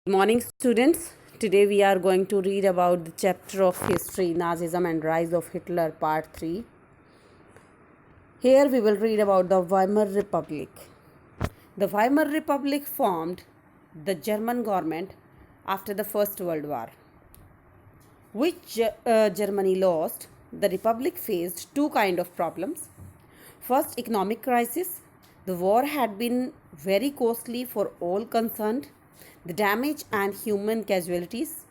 Good morning, students. Today we are going to read about the chapter of history, Nazism and Rise of Hitler, part 3. Here we will read about the Weimar Republic. The Weimar Republic formed the German government after the First World War, which Germany lost. The Republic faced two kinds of problems. First, economic crisis. The war had been very costly for all concerned. The damage and human casualties,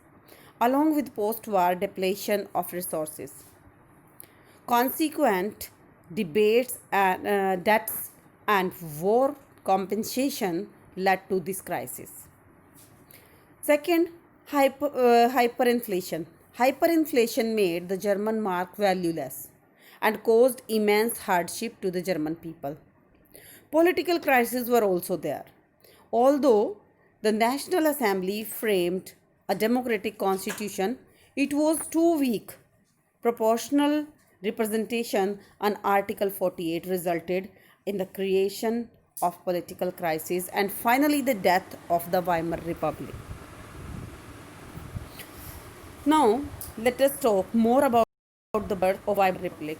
along with post-war depletion of resources. Consequent debates and debts and war compensation led to this crisis. Second, hyperinflation. Hyperinflation made the German mark valueless and caused immense hardship to the German people. Political crises were also there. Although the National Assembly framed a democratic constitution, it was too weak. Proportional representation on Article 48 resulted in the creation of political crisis and finally the death of the Weimar Republic. Now, let us talk more about the birth of Weimar Republic.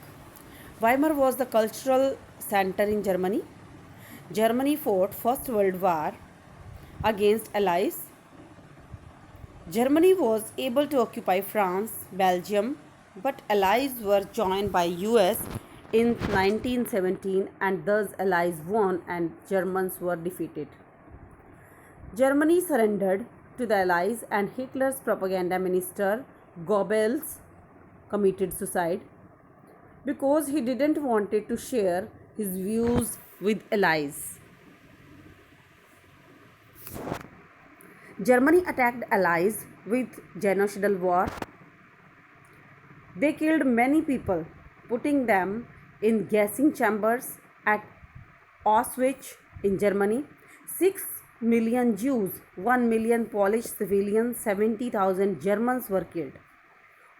Weimar was the cultural center in Germany. Germany fought First World War against allies. Germany was able to occupy France, Belgium, but allies were joined by US in 1917 and thus allies won and Germans were defeated. Germany surrendered to the allies and Hitler's propaganda minister Goebbels committed suicide because he didn't want to share his views with allies. Germany attacked allies with genocidal war. They killed many people, putting them in gassing chambers at Auschwitz in Germany. 6 million Jews, 1 million Polish civilians, 70,000 Germans were killed.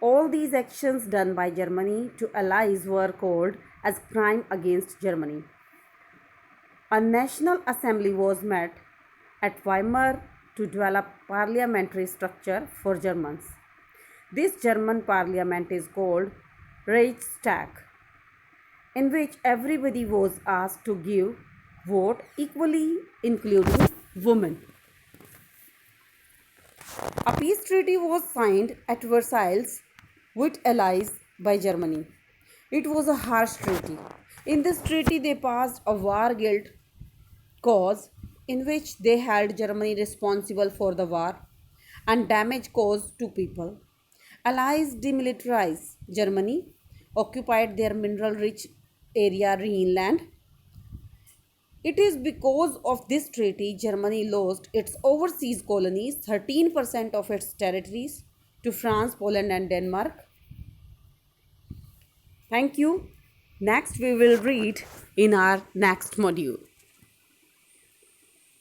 All these actions done by Germany to allies were called as crime against Germany. A national assembly was met at Weimar to develop parliamentary structure for Germans. This German parliament is called Reichstag, in which everybody was asked to give vote equally, including women. A peace treaty was signed at Versailles with allies by Germany. It was a harsh treaty. In this treaty, they passed a war guilt cause in which they held Germany responsible for the war and damage caused to people. Allies demilitarized Germany, occupied their mineral rich area Rhineland. It is because of this treaty Germany lost its overseas colonies, 13% of its territories, to France, Poland, and Denmark. Thank you. Next, we will read in our next module.